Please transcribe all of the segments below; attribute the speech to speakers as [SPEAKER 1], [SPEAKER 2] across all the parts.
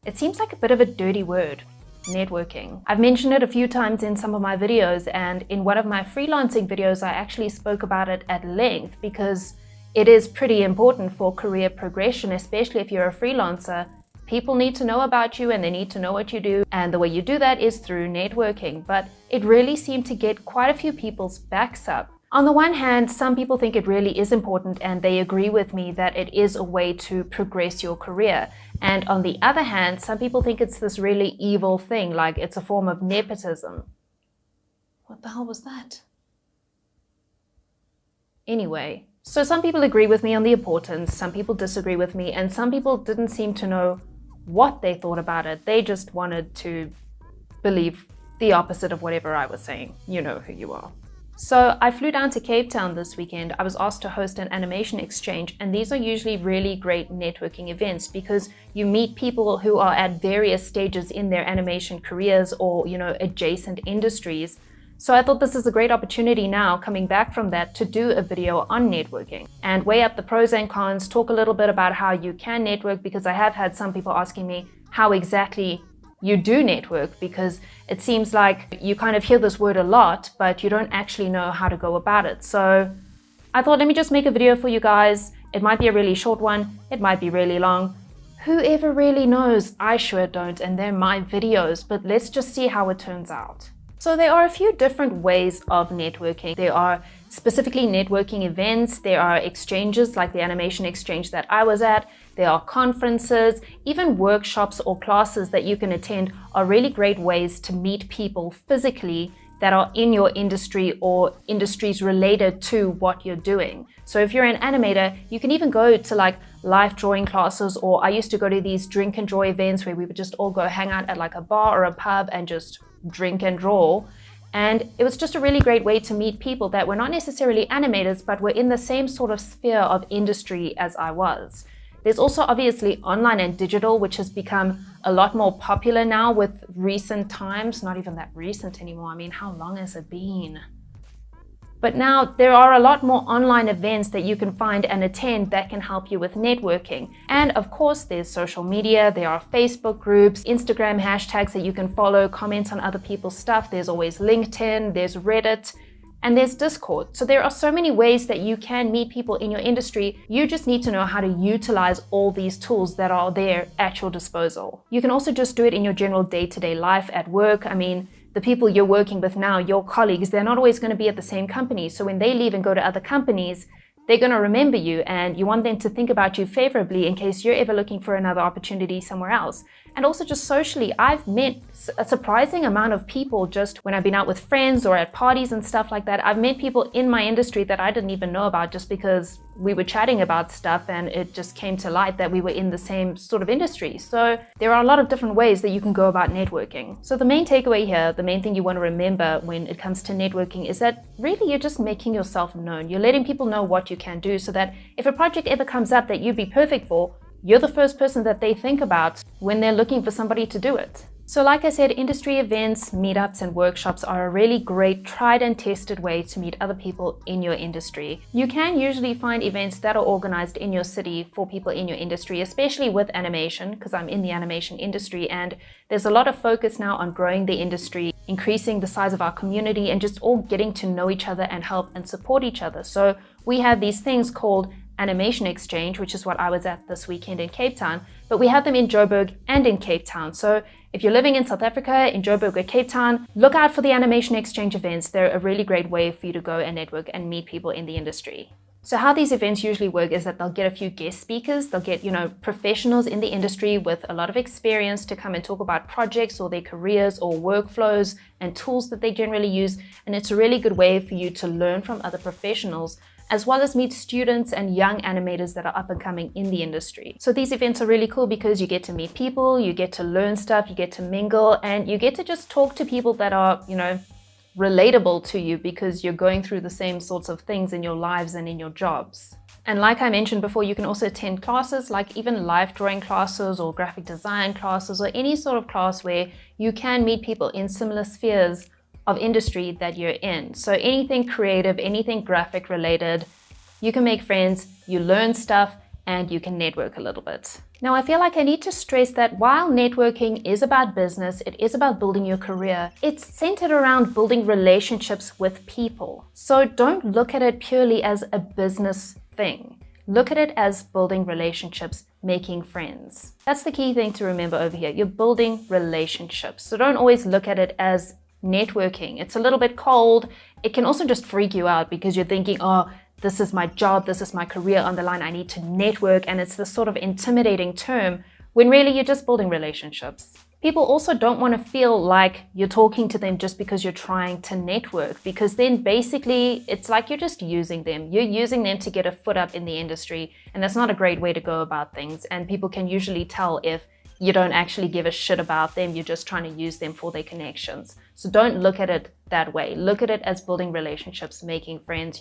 [SPEAKER 1] It seems like a bit of a dirty word, networking. I've mentioned it a few times in some of my videos, and in one of my freelancing videos, I actually spoke about it at length because it is pretty important for career progression, especially if you're a freelancer. People need to know about you and they need to know what you do, and the way you do that is through networking. But it really seemed to get quite a few people's backs up. On the one hand, some people think it really is important and they agree with me that it is a way to progress your career. And on the other hand, some people think it's this really evil thing, like it's a form of nepotism. What the hell was that? Anyway, so some people agree with me on the importance, some people disagree with me, and some people didn't seem to know what they thought about it. They just wanted to believe the opposite of whatever I was saying. You know who you are. So I flew down to Cape Town this weekend. I was asked to host an animation exchange, and these are usually really great networking events because you meet people who are at various stages in their animation careers or, adjacent industries. So I thought this is a great opportunity now, coming back from that, to do a video on networking and weigh up the pros and cons, talk a little bit about how you can network, because I have had some people asking me how exactly you do network, because it seems like you kind of hear this word a lot, but you don't actually know how to go about it. So I thought, let me just make a video for you guys. It might be a really short one, it might be really long. Whoever really knows? I sure don't, and they're my videos, but let's just see how it turns out. So there are a few different ways of networking. There are specifically networking events, there are exchanges like the animation exchange that I was at, there are conferences, even workshops or classes that you can attend are really great ways to meet people physically that are in your industry or industries related to what you're doing. So if you're an animator, you can even go to like live drawing classes, or I used to go to these drink and draw events where we would just all go hang out at like a bar or a pub and just drink and draw. And it was just a really great way to meet people that were not necessarily animators, but were in the same sort of sphere of industry as I was. There's also obviously online and digital, which has become a lot more popular now with recent times. Not even that recent anymore. I mean, how long has it been? But now there are a lot more online events that you can find and attend that can help you with networking. And of course, there's social media, there are Facebook groups, Instagram hashtags that you can follow, comment on other people's stuff. There's always LinkedIn, there's Reddit, and there's Discord. So there are so many ways that you can meet people in your industry. You just need to know how to utilize all these tools that are there at your disposal. You can also just do it in your general day-to-day life at work. I mean, the people you're working with now, your colleagues, they're not always going to be at the same company. So when they leave and go to other companies, they're going to remember you, and you want them to think about you favorably in case you're ever looking for another opportunity somewhere else. And also just socially, I've met a surprising amount of people just when I've been out with friends or at parties and stuff like that. I've met people in my industry that I didn't even know about just because we were chatting about stuff and it just came to light that we were in the same sort of industry. So there are a lot of different ways that you can go about networking. So the main takeaway here, the main thing you want to remember when it comes to networking is that really you're just making yourself known. You're letting people know what you can do so that if a project ever comes up that you'd be perfect for, you're the first person that they think about when they're looking for somebody to do it. So like I said, industry events, meetups, and workshops are a really great tried and tested way to meet other people in your industry. You can usually find events that are organized in your city for people in your industry, especially with animation, because I'm in the animation industry, and there's a lot of focus now on growing the industry, increasing the size of our community, and just all getting to know each other and help and support each other. So we have these things called Animation Exchange, which is what I was at this weekend in Cape Town, but we have them in Joburg and in Cape Town. So if you're living in South Africa, in Joburg or Cape Town, look out for the Animation Exchange events. They're a really great way for you to go and network and meet people in the industry. So how these events usually work is that they'll get a few guest speakers, they'll get, professionals in the industry with a lot of experience to come and talk about projects or their careers or workflows and tools that they generally use. And it's a really good way for you to learn from other professionals, as well as meet students and young animators that are up and coming in the industry. So these events are really cool because you get to meet people, you get to learn stuff, you get to mingle, and you get to just talk to people that are, relatable to you because you're going through the same sorts of things in your lives and in your jobs. And like I mentioned before, you can also attend classes like even live drawing classes or graphic design classes or any sort of class where you can meet people in similar spheres of industry that you're in. So anything creative, anything graphic related, you can make friends, you learn stuff, and you can network a little bit. Now, I feel like I need to stress that while networking is about business, it is about building your career, it's centered around building relationships with people. So don't look at it purely as a business thing. Look at it as building relationships, making friends. That's the key thing to remember over here. You're building relationships. So don't always look at it as networking. It's a little bit cold. It can also just freak you out because you're thinking, oh, this is my job, this is my career on the line, I need to network, and it's this sort of intimidating term when really you're just building relationships. People also don't want to feel like you're talking to them just because you're trying to network, because then basically it's like you're just using them. You're using them to get a foot up in the industry, and that's not a great way to go about things, and people can usually tell if you don't actually give a shit about them, you're just trying to use them for their connections. So don't look at it that way. Look at it as building relationships, making friends,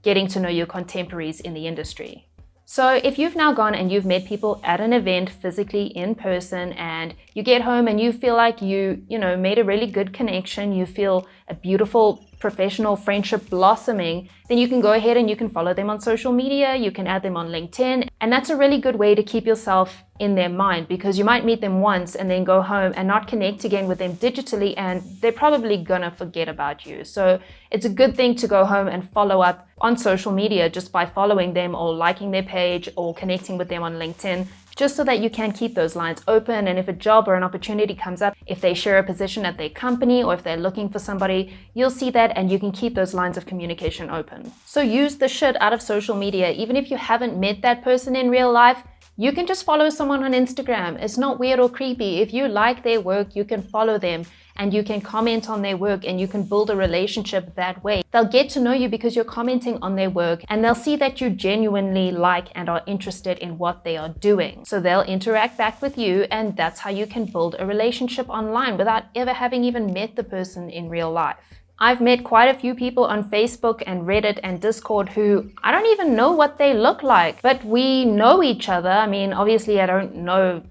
[SPEAKER 1] getting to know your contemporaries in the industry. So if you've now gone and you've met people at an event physically in person, and you get home and you feel like you made a really good connection, you feel a beautiful professional friendship blossoming, then you can go ahead and you can follow them on social media, you can add them on LinkedIn, and that's a really good way to keep yourself in their mind, because you might meet them once and then go home and not connect again with them digitally, and they're probably gonna forget about you. So it's a good thing to go home and follow up on social media just by following them or liking their page or connecting with them on LinkedIn, just so that you can keep those lines open. And if a job or an opportunity comes up, if they share a position at their company or if they're looking for somebody, you'll see that and you can keep those lines of communication open. So use the shit out of social media. Even if you haven't met that person in real life, you can just follow someone on Instagram. It's not weird or creepy. If you like their work, you can follow them and you can comment on their work and you can build a relationship that way. They'll get to know you because you're commenting on their work, and they'll see that you genuinely like and are interested in what they are doing. So they'll interact back with you, and that's how you can build a relationship online without ever having even met the person in real life. I've met quite a few people on Facebook and Reddit and Discord who I don't even know what they look like, but we know each other. I mean, obviously I don't know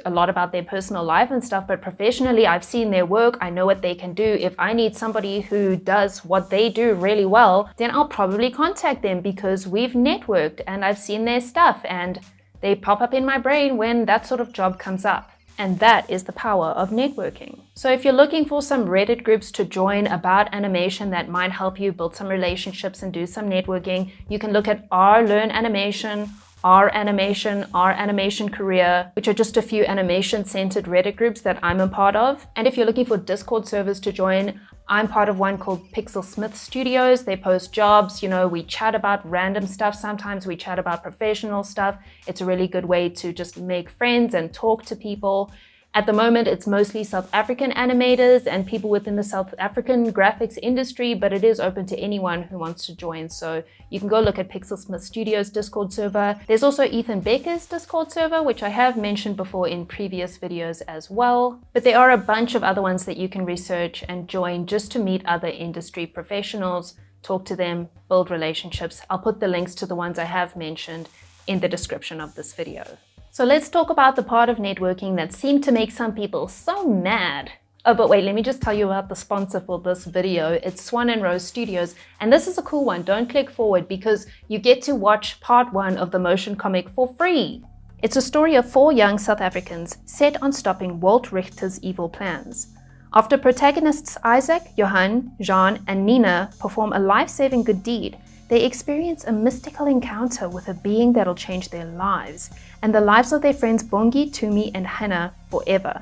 [SPEAKER 1] a lot about their personal life and stuff, but professionally I've seen their work. I know what they can do. If I need somebody who does what they do really well, then I'll probably contact them because we've networked and I've seen their stuff and they pop up in my brain when that sort of job comes up. And that is the power of networking. So if you're looking for some Reddit groups to join about animation that might help you build some relationships and do some networking, you can look at Learn Animation, Our Animation Career, which are just a few animation-centered Reddit groups that I'm a part of. And if you're looking for Discord servers to join, I'm part of one called Pixel Smith Studios. They post jobs, we chat about random stuff. Sometimes we chat about professional stuff. It's a really good way to just make friends and talk to people. At the moment, it's mostly South African animators and people within the South African graphics industry, but it is open to anyone who wants to join. So you can go look at Pixel Smith Studios Discord server. There's also Ethan Becker's Discord server, which I have mentioned before in previous videos as well. But there are a bunch of other ones that you can research and join just to meet other industry professionals, talk to them, build relationships. I'll put the links to the ones I have mentioned in the description of this video. So let's talk about the part of networking that seemed to make some people so mad. Oh, but wait, let me just tell you about the sponsor for this video. It's Swan and Rose Studios, and this is a cool one. Don't click forward because you get to watch part 1 of the motion comic for free. It's a story of 4 young South Africans set on stopping Walt Richter's evil plans. After protagonists Isaac, Johan, Jean, and Nina perform a life-saving good deed, they experience a mystical encounter with a being that'll change their lives, and the lives of their friends Bongi, Tumi, and Hannah forever.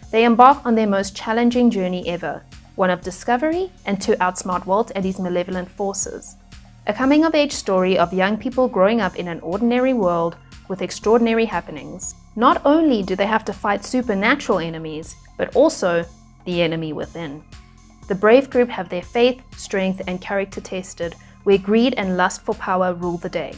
[SPEAKER 1] They embark on their most challenging journey ever, one of discovery and to outsmart Walt and his malevolent forces. A coming-of-age story of young people growing up in an ordinary world with extraordinary happenings. Not only do they have to fight supernatural enemies, but also the enemy within. The brave group have their faith, strength, and character tested, where greed and lust for power rule the day.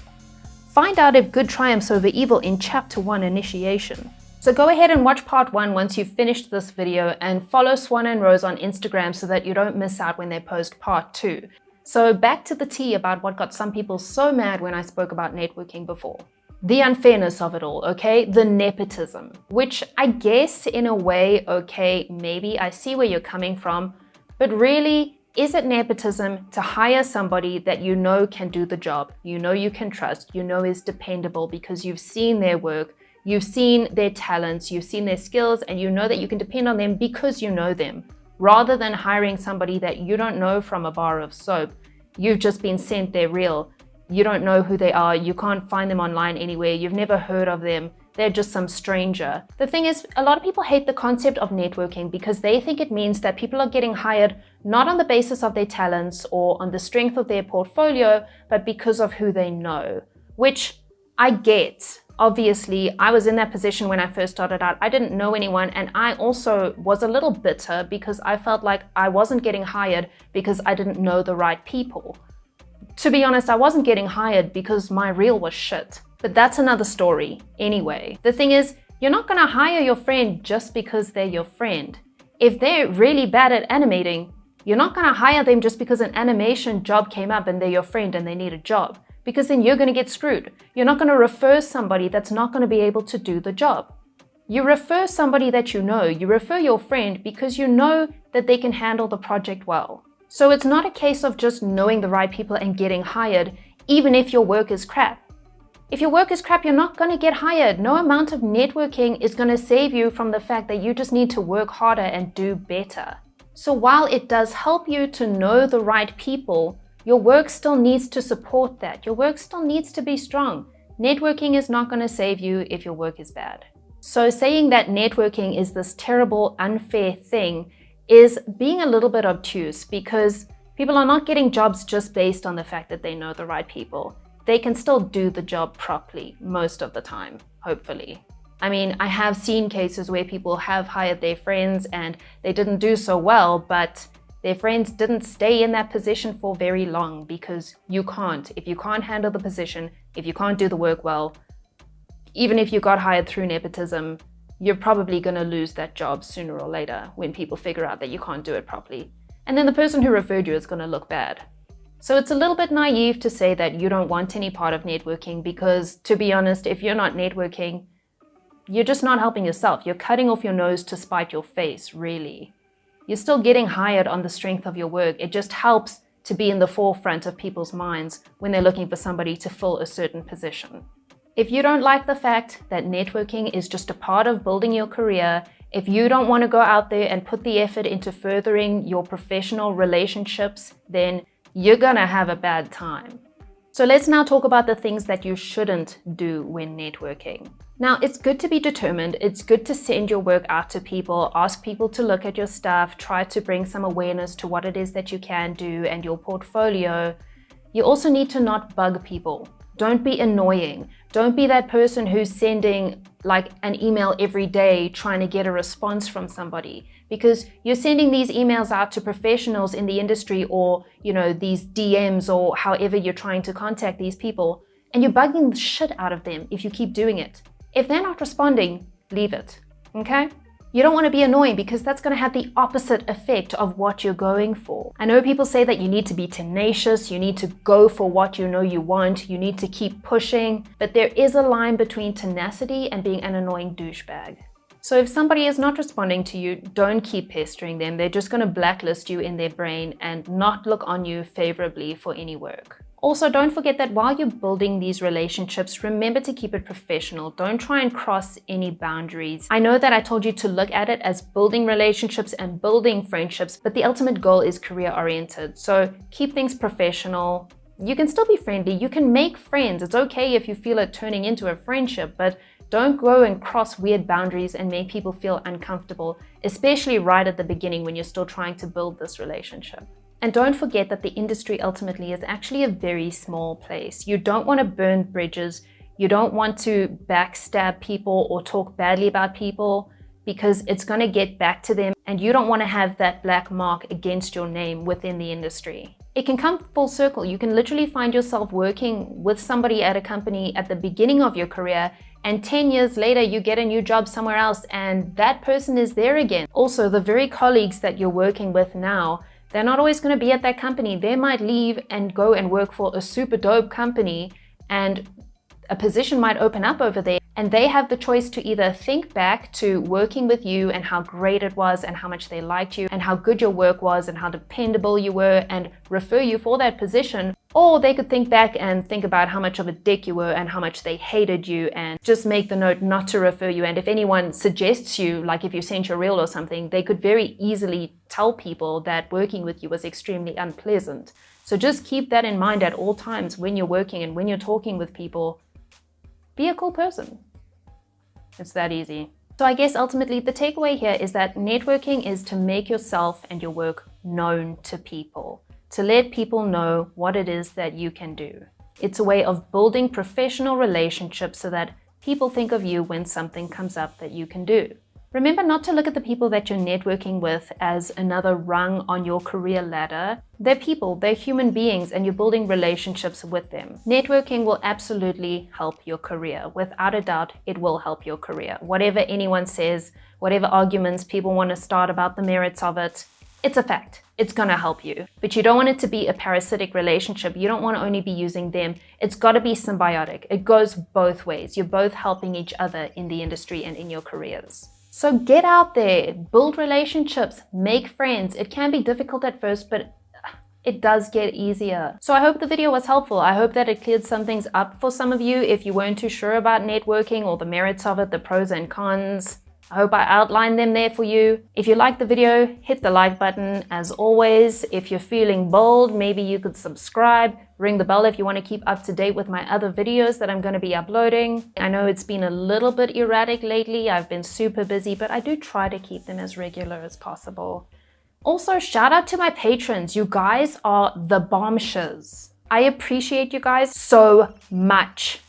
[SPEAKER 1] Find out if good triumphs over evil in Chapter 1 Initiation. So go ahead and watch part 1 once you've finished this video, and follow Swan and Rose on Instagram so that you don't miss out when they post part 2. So back to the tea about what got some people so mad when I spoke about networking before. The unfairness of it all, okay? The nepotism, which I guess in a way, okay, maybe I see where you're coming from, but really, Is it nepotism to hire somebody that you know can do the job, you know you can trust, you know is dependable because you've seen their work, you've seen their talents, you've seen their skills, and you know that you can depend on them because you know them, rather than hiring somebody that you don't know from a bar of soap? You've just been sent their reel. You don't know who they are. You can't find them online anywhere. You've never heard of them. They're just some stranger. The thing is, a lot of people hate the concept of networking because they think it means that people are getting hired not on the basis of their talents or on the strength of their portfolio, but because of who they know, which I get. Obviously, I was in that position when I first started out. I didn't know anyone, and I also was a little bitter because I felt like I wasn't getting hired because I didn't know the right people. To be honest, I wasn't getting hired because my reel was shit. But that's another story. Anyway, the thing is, you're not gonna hire your friend just because they're your friend. If they're really bad at animating, you're not gonna hire them just because an animation job came up and they're your friend and they need a job, because then you're gonna get screwed. You're not gonna refer somebody that's not gonna be able to do the job. You refer somebody that you know. You refer your friend because you know that they can handle the project well. So it's not a case of just knowing the right people and getting hired, even if your work is crap. If your work is crap, you're not going to get hired. No amount of networking is going to save you from the fact that you just need to work harder and do better. So while it does help you to know the right people, your work still needs to support that. Your work still needs to be strong. Networking is not going to save you if your work is bad. So saying that networking is this terrible, unfair thing is being a little bit obtuse, because people are not getting jobs just based on the fact that they know the right people. They can still do the job properly most of the time, hopefully. I mean, I have seen cases where people have hired their friends and they didn't do so well, but their friends didn't stay in that position for very long, because you can't. If you can't handle the position, if you can't do the work well, even if you got hired through nepotism, you're probably going to lose that job sooner or later when people figure out that you can't do it properly. And then the person who referred you is going to look bad. So it's a little bit naive to say that you don't want any part of networking, because to be honest, if you're not networking, you're just not helping yourself. You're cutting off your nose to spite your face, really. You're still getting hired on the strength of your work. It just helps to be in the forefront of people's minds when they're looking for somebody to fill a certain position. If you don't like the fact that networking is just a part of building your career, if you don't want to go out there and put the effort into furthering your professional relationships, then you're gonna have a bad time. So let's now talk about the things that you shouldn't do when networking. Now, it's good to be determined. It's good to send your work out to people, ask people to look at your stuff, try to bring some awareness to what it is that you can do and your portfolio. You also need to not bug people. Don't be annoying. Don't be that person who's sending like an email every day trying to get a response from somebody, because you're sending these emails out to professionals in the industry, or, these DMs, or however you're trying to contact these people, and you're bugging the shit out of them if you keep doing it. If they're not responding, leave it, okay? You don't want to be annoying, because that's going to have the opposite effect of what you're going for. I know people say that you need to be tenacious, you need to go for what you know you want, you need to keep pushing, but there is a line between tenacity and being an annoying douchebag. So if somebody is not responding to you, don't keep pestering them. They're just going to blacklist you in their brain and not look on you favorably for any work. Also, don't forget that while you're building these relationships, remember to keep it professional. Don't try and cross any boundaries. I know that I told you to look at it as building relationships and building friendships, but the ultimate goal is career-oriented. So keep things professional. You can still be friendly. You can make friends. It's okay if you feel it turning into a friendship, but don't go and cross weird boundaries and make people feel uncomfortable, especially right at the beginning when you're still trying to build this relationship. And don't forget that the industry ultimately is actually a very small place. You don't want to burn bridges. You don't want to backstab people or talk badly about people, because it's going to get back to them, and you don't want to have that black mark against your name within the industry. It can come full circle. You can literally find yourself working with somebody at a company at the beginning of your career, and 10 years later you get a new job somewhere else and that person is there again. Also, the very colleagues that you're working with now, they're not always going to be at that company. They might leave and go and work for a super dope company, and a position might open up over there, And they have the choice to either think back to working with you and how great it was and how much they liked you and how good your work was and how dependable you were and refer you for that position, or they could think back and think about how much of a dick you were and how much they hated you and just make the note not to refer you. And if anyone suggests you, like if you sent your reel or something, they could very easily tell people that working with you was extremely unpleasant. So just keep that in mind at all times when you're working and when you're talking with people. Be a cool person. It's that easy. So I guess ultimately the takeaway here is that networking is to make yourself and your work known to people, to let people know what it is that you can do. It's a way of building professional relationships so that people think of you when something comes up that you can do. Remember not to look at the people that you're networking with as another rung on your career ladder. They're people, they're human beings, and you're building relationships with them. Networking will absolutely help your career. Without a doubt, it will help your career. Whatever anyone says, whatever arguments people want to start about the merits of it, it's a fact. It's going to help you. But you don't want it to be a parasitic relationship. You don't want to only be using them. It's got to be symbiotic. It goes both ways. You're both helping each other in the industry and in your careers. So get out there, build relationships, make friends. It can be difficult at first, but it does get easier. So I hope the video was helpful. I hope that it cleared some things up for some of you if you weren't too sure about networking or the merits of it, the pros and cons. I hope I outlined them there for you. If you liked the video, hit the like button. As always, if you're feeling bold, maybe you could subscribe, ring the bell if you want to keep up to date with my other videos that I'm going to be uploading. I know it's been a little bit erratic lately. I've been super busy, but I do try to keep them as regular as possible. Also, shout out to my patrons. You guys are the bombshells. I appreciate you guys so much.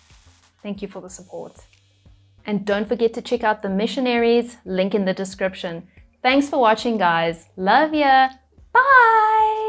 [SPEAKER 1] Thank you for the support. And don't forget to check out the missionaries, link in the description. Thanks for watching, guys. Love ya. Bye.